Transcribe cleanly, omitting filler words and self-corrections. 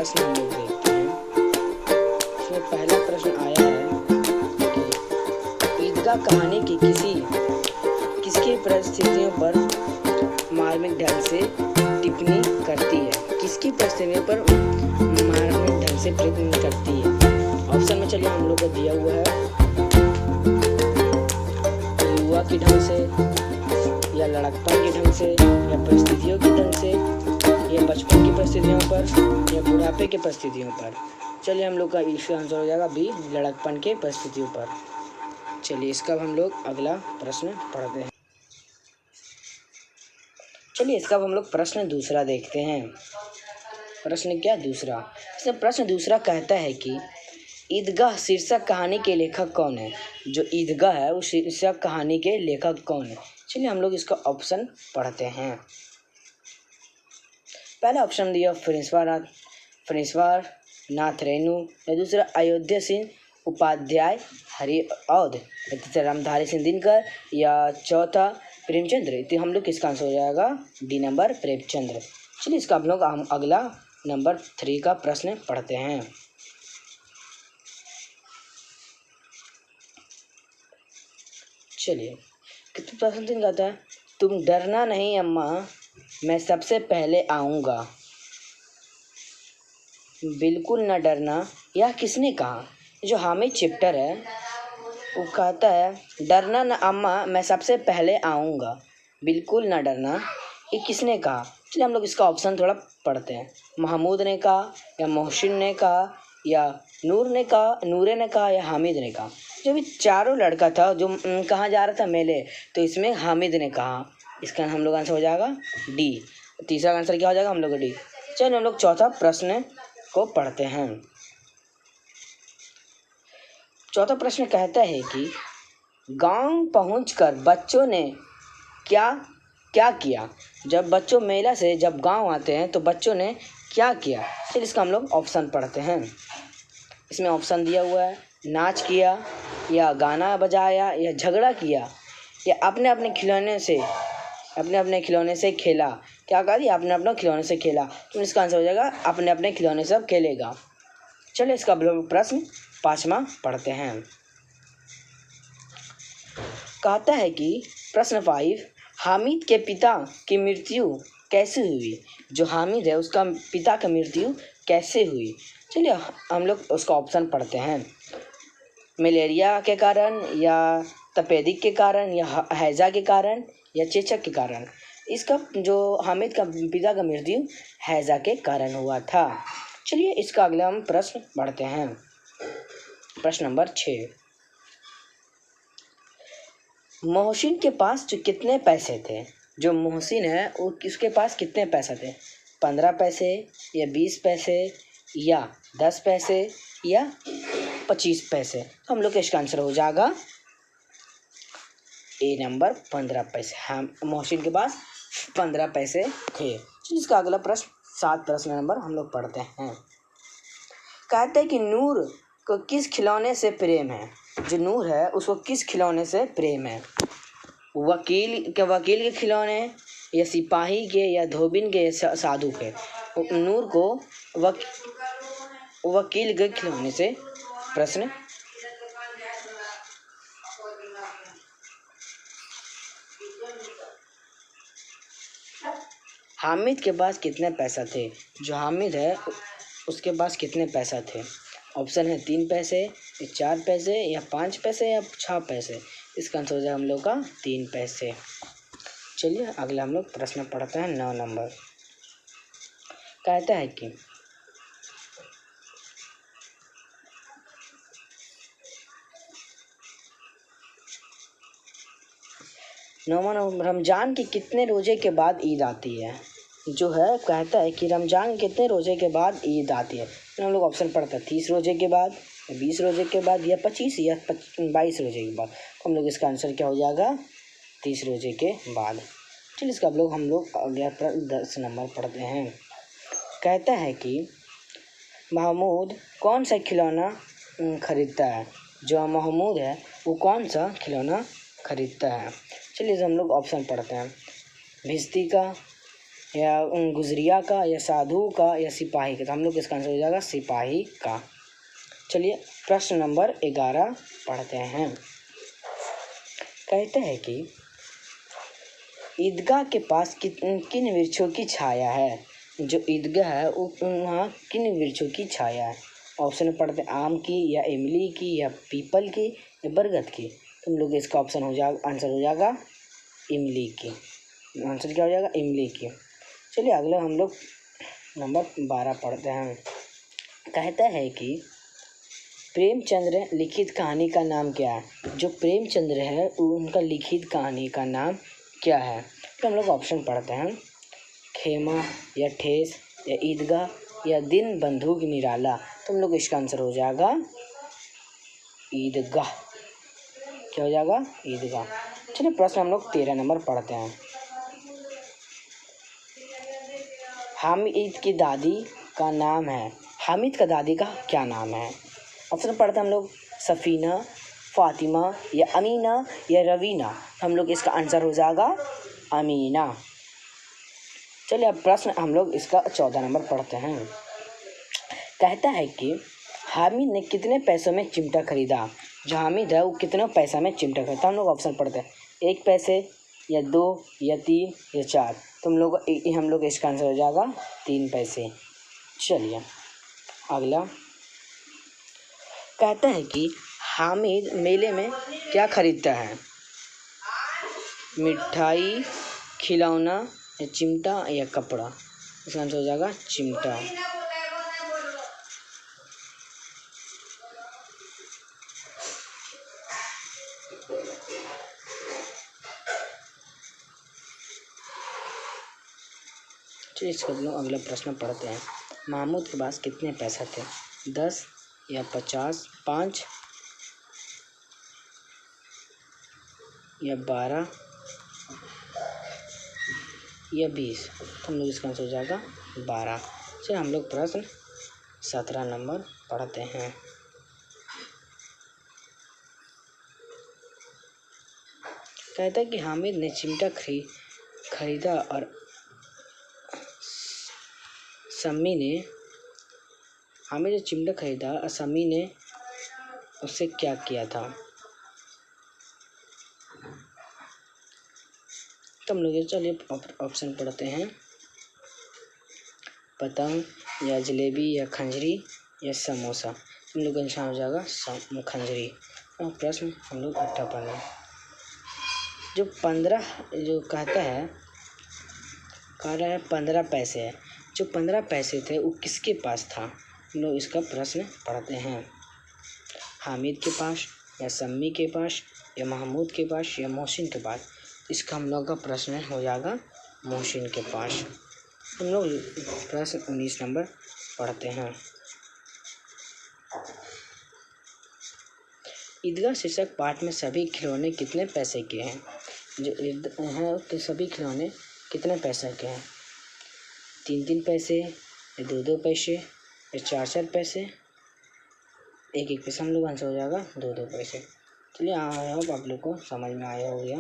प्रश्न हम लोग देखते हैं। इसमें पहला प्रश्न आया है कि ईदगाह कहानी की किसकी परिस्थितियों पर मार्मिक ढंग से टिप्पणी करती है? किसकी परिस्थितियों पर मार्मिक ढंग से टिप्पणी करती है? ऑप्शन में चलिए हम लोग को दिया हुआ है, युवा की ढंग से, या लड़कपन के ढंग से, या परिस्थितियों के ढंग से, या बचपन की परिस्थितियों पर, या बुढ़ापे की परिस्थितियों पर। चलिए हम लोग का इसका आंसर हो जाएगा बी, लड़कपन के परिस्थितियों पर। चलिए इसका हम लोग अगला प्रश्न पढ़ते हैं। चलिए इसका हम लोग प्रश्न दूसरा देखते हैं। प्रश्न क्या दूसरा? इसमें प्रश्न दूसरा कहता है कि ईदगाह शीर्षक कहानी के लेखक कौन है? जो ईदगाह है उस शीर्षक कहानी के लेखक कौन है? चलिए हम लोग इसका ऑप्शन पढ़ते हैं। पहला ऑप्शन दिया फणीश्वर नाथ रेणु, या दूसरा अयोध्या सिंह उपाध्याय हरिऔध, या तीसरा रामधारी सिंह दिनकर, या चौथा प्रेमचंद्र। तो हम लोग किसका आंसर हो जाएगा? D number Premchandra. चलिए इसका हम लोग अगला नंबर 3 का प्रश्न पढ़ते हैं। चलिए प्रश्न 3 कहता है, तुम डरना नहीं अम्मा, मैं सबसे पहले आऊँगा। बिल्कुल न डरना, यह किसने कहा? जो हामिद चैप्टर है वो कहता है, डरना न अम्मा, मैं सबसे पहले आऊँगा, बिल्कुल न डरना, ये किसने कहा? चलिए हम लोग इसका ऑप्शन थोड़ा पढ़ते हैं। महमूद ने कहा, या मोहसिन ने कहा, या नूरे ने कहा, या हामिद ने कहा। जो भी चारों लड़का था जो कहाँ जा रहा था मेले, तो इसमें हामिद ने कहा। इसका हम लोग आंसर हो जाएगा डी। तीसरा आंसर क्या हो जाएगा हम लोग का? डी। चलिए हम लोग चौथा प्रश्न को पढ़ते हैं। चौथा प्रश्न कहता है कि गांव पहुंचकर बच्चों ने क्या किया? जब बच्चों मेला से जब गांव आते हैं तो बच्चों ने क्या किया? चलिए इसका हम लोग ऑप्शन पढ़ते हैं। इसमें ऑप्शन दिया हुआ है, नाच किया, या गाना बजाया, या झगड़ा किया, या अपने अपने खिलौने से खेला। क्या कहा दिया? अपने अपने खिलौने से खेला। तो इसका आंसर हो जाएगा अपने अपने खिलौने से खेलेगा। चलिए इसका प्रश्न 5वां पढ़ते हैं। कहता है कि प्रश्न 5, हामिद के पिता की मृत्यु कैसे हुई? जो हामिद है उसका पिता की मृत्यु कैसे हुई? चलिए हम लोग उसका ऑप्शन पढ़ते हैं। मलेरिया के कारण, या तपेदिक के कारण, या हैजा के कारण, या चेचक के कारण। इसका जो हामिद का पिता का मृत्यु हैजा के कारण हुआ था। चलिए इसका अगला हम प्रश्न पढ़ते हैं। प्रश्न नंबर 6, मोहसिन के पास जो कितने पैसे थे? जो मोहसिन है वो किसके पास कितने पैसे थे? 15 पैसे, या 20 पैसे, या 10 पैसे, या 25 पैसे। तो हम लोग का इसका आंसर हो जाएगा ए नंबर 15 पैसे। हाँ, मोहसिन के पास 15 पैसे थे। इसका अगला प्रश्न 7 प्रश्न नंबर हम लोग पढ़ते हैं। कहते हैं कि नूर को किस खिलौने से प्रेम है? जो नूर है उसको किस खिलौने से प्रेम है? वकील के खिलौने, या सिपाही के, या धोबिन के, या साधु के। नूर को वकील के खिलौने से प्रश्न। हामिद के पास कितने पैसा थे? जो हामिद है उसके पास कितने पैसा थे? ऑप्शन है 3 पैसे, या 4 पैसे, या 5 पैसे, या 6 पैसे। इसका आंसर हो जाएगा हम लोग का 3 पैसे। चलिए अगला हम लोग प्रश्न पढ़ते हैं 9 नंबर। कहता है कि रमजान के कितने रोजे के बाद ईद आती है? जो है कहता है कि रमजान के कितने रोजे के बाद ईद आती है? तो हम लोग ऑप्शन पढ़ते हैं 30 रोजे के बाद, या 20 रोजे के बाद, या 25 या 22 रोजे के बाद। तो हम लोग इसका आंसर क्या हो जाएगा? 30 रोजे के बाद। चलिए इसका हम लोग अगला 10 नंबर पढ़ते हैं। कहता है कि महमूद कौन सा खिलौना खरीदता है? जो महमूद है वो कौन सा खिलौना खरीदता है? चलिए हम लोग ऑप्शन पढ़ते हैं। भिश्ती का, या गुजरिया का, या साधु का, या सिपाही का। तो हम लोग इसका आंसर हो जाएगा सिपाही का। चलिए प्रश्न नंबर 11 पढ़ते हैं। कहते हैं कि ईदगाह के पास किन वृक्षों की छाया है। जो ईदगाह है वहाँ किन वृक्षों की छाया है। ऑप्शन पढ़ते हैं आम की, या इमली की, या पीपल की, या बरगद की। तुम लोग इसका ऑप्शन हो जाएगा, आंसर हो जाएगा इमली की। आंसर क्या हो जाएगा, इमली की। चलिए अगला हम लोग नंबर 12 पढ़ते हैं। कहता है कि प्रेमचंद्र लिखित कहानी का नाम क्या है। जो प्रेमचंद्र है उनका लिखित कहानी का नाम क्या है। तो हम लोग ऑप्शन पढ़ते हैं खेमा, या ठेस, या ईदगाह, या दिन बंदूक निराला। तो हम लोग इसका आंसर हो जाएगा ईदगाह। क्या हो जाएगा, ईदगाह। चलिए प्रश्न हम लोग 13 नंबर पढ़ते हैं। हामिद की दादी का नाम है। हामिद का दादी का क्या नाम है। ऑप्शन पढ़ते हैं हम लोग सफ़ीना, फ़ातिमा, या अमीना, या रवीना। हम लोग इसका आंसर हो जाएगा अमीना। चलिए अब प्रश्न हम लोग इसका 14 नंबर पढ़ते हैं। कहता है कि हामिद ने कितने पैसों में चिमटा खरीदा। जो हामिद है वो कितने पैसा में चिमटा खरीदा। हम लोग ऑप्शन पढ़ते हैं 1 पैसे, या 2, या 3, या 4। तो हम लोग इसका आंसर हो जाएगा 3 पैसे। चलिए अगला कहता है कि हामिद मेले में क्या खरीदता है। मिठाई, खिलौना, या चिमटा, या कपड़ा। इसका आंसर हो जाएगा चिमटा। चलिए इसको लोग अगला प्रश्न पढ़ते हैं। महमूद के पास कितने पैसे थे। 10, या 50, 5, या 12, या 20। तो हम लोग इसका आंसर हो जाएगा 12। चलिए हम लोग प्रश्न 17 नंबर पढ़ते हैं। कहता है कि हामिद ने चिमटा खरीदा और हामिद ने चिमटा खरीदा और सम्मी ने उससे क्या किया था। तो हम लोग चलिए ऑप्शन पढ़ते हैं पतंग, या जलेबी, या खंजरी, या समोसा। हम लोग का निशान हो जाएगा खंजरी। और प्रश्न हम लोग 18 पढ़ें। जो 15 जो कहता है कह रहा है 15 पैसे है। जो 15 पैसे थे वो किसके पास था। हम लोग इसका प्रश्न पढ़ते हैं हामिद के पास, या सम्मी के पास, या महमूद के पास, या मोहसिन के पास। इसका हम लोग का प्रश्न हो जाएगा मोहसिन के पास। हम लोग प्रश्न 19 नंबर पढ़ते हैं। ईदगाह शीर्षक पाठ में सभी खिलौने कितने पैसे के हैं। जो हैं कि सभी खिलौने कितने पैसे के हैं। 3-3 पैसे, या 2-2 पैसे, या 4-4 पैसे, 1-1 पैसे। हम लोग आंसर हो जाएगा 2-2 पैसे। चलिए आई होप आप लोग को समझ में आया हो गया।